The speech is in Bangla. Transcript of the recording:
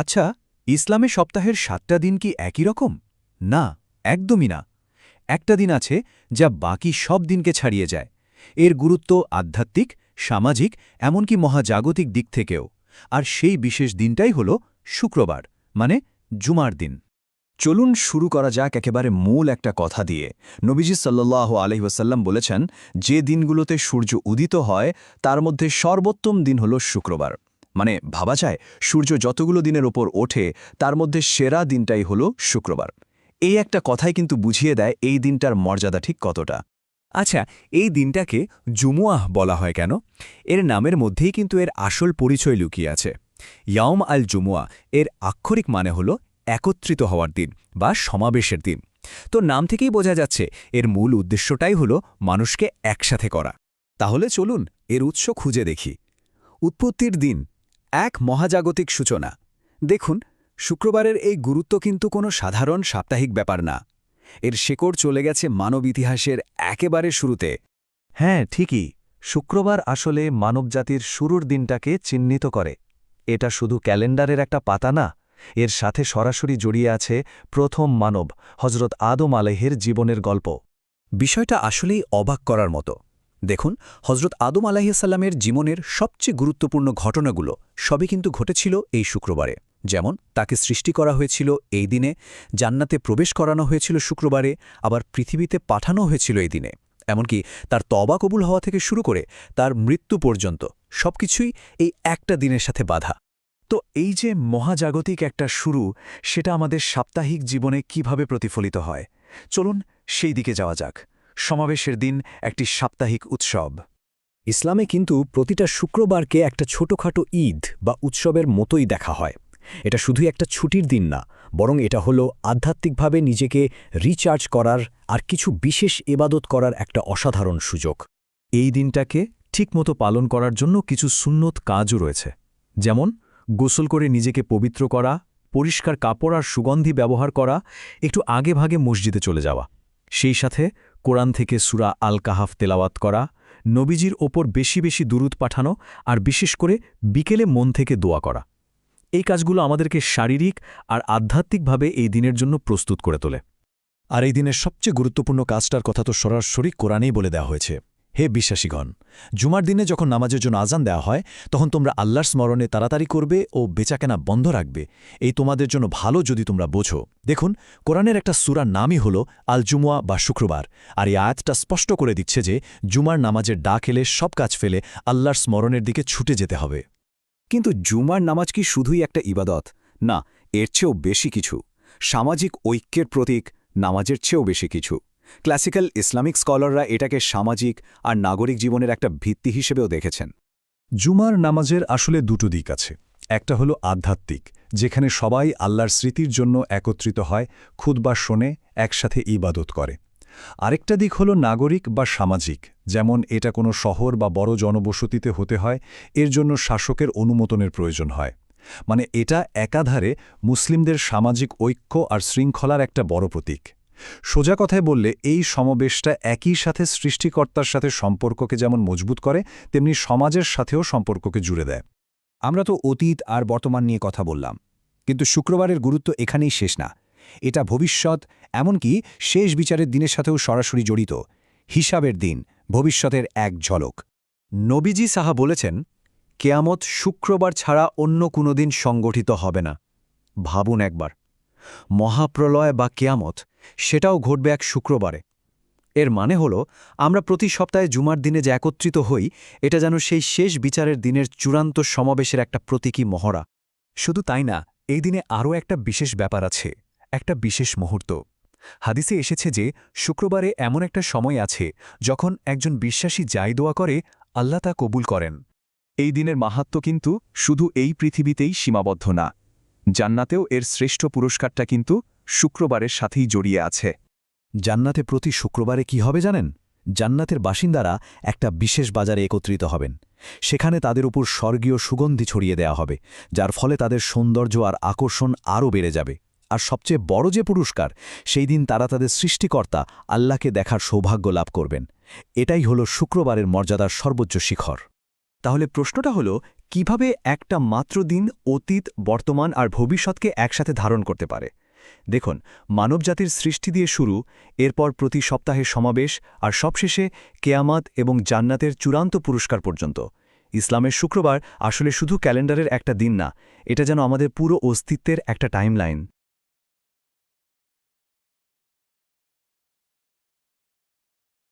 আচ্ছা, ইসলামে সপ্তাহের ৭টা দিন কি একই রকম? না, একদমই না। একটা দিন আছে যা বাকি সব দিনকে ছাড়িয়ে যায়। এর গুরুত্ব আধ্যাত্মিক, সামাজিক, এমনকি মহাজাগতিক দিক থেকেও। আর সেই বিশেষ দিনটাই হল শুক্রবার, মানে জুমার দিন। চলুন শুরু করা যাক একেবারে মূল একটা কথা দিয়ে। নবীজি সাল্লাল্লাহু আলাইহি ওয়াসাল্লাম বলেছেন, যে দিনগুলোতে সূর্য উদিত হয় তার মধ্যে সর্বোত্তম দিন হল শুক্রবার। মানে ভাবা যায়, সূর্য যতগুলো দিনের ওপর ওঠে তার মধ্যে সেরা দিনটাই হল শুক্রবার। এই একটা কথাই কিন্তু বুঝিয়ে দেয় এই দিনটার মর্যাদা ঠিক কতটা। আচ্ছা, এই দিনটাকে জুমুয়াহ বলা হয় কেন? এর নামের মধ্যেই কিন্তু এর আসল পরিচয় লুকিয়ে আছে। ইয়াউম আল জুমুয়া এর আক্ষরিক মানে হল একত্রিত হওয়ার দিন বা সমাবেশের দিন। তো নাম থেকেই বোঝা যাচ্ছে এর মূল উদ্দেশ্যটাই হল মানুষকে একসাথে করা। তাহলে চলুন এর উৎস খুঁজে দেখি। উৎপত্তির দিন, এক মহাজাগতিক সূচনা। দেখুন, শুক্রবারের এই গুরুত্ব কিন্তু কোনো সাধারণ সাপ্তাহিক ব্যাপার না। এর শেকড় চলে গেছে মানব ইতিহাসের একেবারে শুরুতে। হ্যাঁ, ঠিকই। শুক্রবার আসলে মানবজাতির শুরুর দিনটাকে চিহ্নিত করে। এটা শুধু ক্যালেন্ডারের একটা পাতা না, এর সাথে সরাসরি জড়িয়ে আছে প্রথম মানব হজরত আদম আলাইহির জীবনের গল্প। বিষয়টা আসলেই অবাক করার মতো। দেখুন, হজরত আদম আলাইহিসসালামের জীবনের সবচেয়ে গুরুত্বপূর্ণ ঘটনাগুলো সবই কিন্তু ঘটেছিল এই শুক্রবারে। যেমন তাকে সৃষ্টি করা হয়েছিল এই দিনে, জান্নাতে প্রবেশ করানো হয়েছিল শুক্রবারে, আবার পৃথিবীতে পাঠানো হয়েছিল এই দিনে। এমনকি তার তওবা কবুল হওয়া থেকে শুরু করে তার মৃত্যু পর্যন্ত সবকিছুই এই একটা দিনের সাথে বাঁধা। তো এই যে মহাজাগতিক একটা শুরু, সেটা আমাদের সাপ্তাহিক জীবনে কিভাবে প্রতিফলিত হয়? চলুন সেই দিকে যাওয়া যাক। সমাবেশের দিন একটি সাপ্তাহিক উৎসব। ইসলামে কিন্তু প্রতিটা শুক্রবারকে একটা ছোটখাটো ঈদ বা উৎসবের মতোই দেখা হয়। এটা শুধুই একটা ছুটির দিন না, বরং এটা হলো আধ্যাত্মিকভাবে নিজেকে রিচার্জ করার আর কিছু বিশেষ ইবাদত করার একটা অসাধারণ সুযোগ। এই দিনটাকে ঠিকমতো পালন করার জন্য কিছু সুন্নত কাজও রয়েছে। যেমন গোসল করে নিজেকে পবিত্র করা, পরিষ্কার কাপড় আর সুগন্ধি ব্যবহার করা, একটু আগেভাগে মসজিদে চলে যাওয়া। সেই সাথে কোরআন থেকে সূরা আল কাহাফ তেলাওয়াত করা, নবীজির ওপর বেশি বেশি দুরূদ পাঠানো আর বিশেষ করে বিকেলে মন থেকে দোয়া করা। এই কাজগুলো আমাদেরকে শারীরিক আর আধ্যাত্মিকভাবে এই দিনের জন্য প্রস্তুত করে তোলে। আর এই দিনের সবচেয়ে গুরুত্বপূর্ণ কাজটার কথা তো সরাসরি কোরআনেই বলে দেওয়া হয়েছে। হে বিশ্বাসীগণ, জুমার দিনে যখন নামাজের জন্য আজান দেওয়া হয় তখন তোমরা আল্লাহর স্মরণে তাড়াতাড়ি করবে ও বেচাকেনা বন্ধ রাখবে। এই তোমাদের জন্য ভালো যদি তোমরা বোঝো। দেখুন, কোরআনের একটা সূরার নামই হল আল জুমুয়া বা শুক্রবার। আর এই আয়াতটা স্পষ্ট করে দিচ্ছে যে জুমার নামাজের ডাক এলে সব কাজ ফেলে আল্লাহর স্মরণের দিকে ছুটে যেতে হবে। কিন্তু জুমার নামাজ কি শুধুই একটা ইবাদত? না, এর চেয়েও বেশি কিছু। সামাজিক ঐক্যের প্রতীক, নামাজের চেয়েও বেশি কিছু। ক্লাসিক্যাল ইসলামিক স্কলাররা এটাকে সামাজিক আর নাগরিক জীবনের একটা ভিত্তি হিসেবেও দেখেছেন। জুমার নামাজের আসলে দুটো দিক আছে। একটা হলো আধ্যাত্মিক, যেখানে সবাই আল্লাহর স্মৃতির জন্য একত্রিত হয়, খুতবা শোনে, একসাথে ইবাদত করে। আরেকটা দিক হলো নাগরিক বা সামাজিক, যেমন এটা কোনো শহর বা বড় জনবসতিতে হতে হয়, এর জন্য শাসকের অনুমোদনের প্রয়োজন হয়। মানে এটা একাধারে মুসলিমদের সামাজিক ঐক্য আর শৃঙ্খলার একটা বড় প্রতীক। সোজা কথায় বললে এই সমাবেশটা একই সাথে সৃষ্টিকর্তার সাথে সম্পর্ককে যেমন মজবুত করে, তেমনি সমাজের সাথেও সম্পর্ককে জুড়ে দেয়। আমরা তো অতীত আর বর্তমান নিয়ে কথা বললাম, কিন্তু শুক্রবারের গুরুত্ব এখানেই শেষ না। এটা ভবিষ্যৎ, এমনকি শেষ বিচারের দিনের সাথেও সরাসরি জড়িত। হিসাবের দিন, ভবিষ্যতের এক ঝলক। নবীজি সাহা বলেছেন, কেয়ামত শুক্রবার ছাড়া অন্য কোনো দিন সংগঠিত হবে না। ভাবুন একবার, মহাপ্রলয় বা কেয়ামত, সেটাও ঘটবে এক শুক্রবারে। এর মানে হল আমরা প্রতি সপ্তাহে জুমার দিনে যে একত্রিত হই, এটা যেন সেই শেষ বিচারের দিনের চূড়ান্ত সমাবেশের একটা প্রতীকী মহড়া। শুধু তাই না, এই দিনে আরও একটা বিশেষ ব্যাপার আছে, একটা বিশেষ মুহূর্ত। হাদিসে এসেছে যে শুক্রবারে এমন একটা সময় আছে যখন একজন বিশ্বাসী যাই দোয়া করে, আল্লাহ তা কবুল করেন। এই দিনের মাহাত্ম্য কিন্তু শুধু এই পৃথিবীতেই সীমাবদ্ধ না, জান্নাতেও এর শ্রেষ্ঠ পুরস্কারটা কিন্তু শুক্রবারের সাথেই জড়িয়ে আছে। জান্নাতে প্রতি শুক্রবারে কি হবে জানেন? জান্নাতের বাসিন্দারা একটা বিশেষ বাজারে একত্রিত হবেন। সেখানে তাদের উপর স্বর্গীয় সুগন্ধি ছড়িয়ে দেওয়া হবে, যার ফলে তাদের সৌন্দর্য আর আকর্ষণ আরও বেড়ে যাবে। আর সবচেয়ে বড় যে পুরস্কার, সেই দিন তারা তাদের সৃষ্টিকর্তা আল্লাহকে দেখার সৌভাগ্য লাভ করবেন। এটাই হলো শুক্রবারের মর্যাদার সর্বোচ্চ শিখর। তাহলে প্রশ্নটা হলো কিভাবে একটা মাত্র দিন অতীত বর্তমান আর ভবিষ্যৎকে একসাথে ধারণ করতে পারে। দেখুন, মানবজাতির সৃষ্টি দিয়ে শুরু, এরপর প্রতি সপ্তাহে সমাবেশ আর সবশেষে কেয়ামত এবং জান্নাতের চূড়ান্ত পুরস্কার পর্যন্ত। ইসলামের শুক্রবার আসলে শুধু ক্যালেন্ডারের একটা দিন না, এটা যেন আমাদের পুরো অস্তিত্বের একটা টাইমলাইন।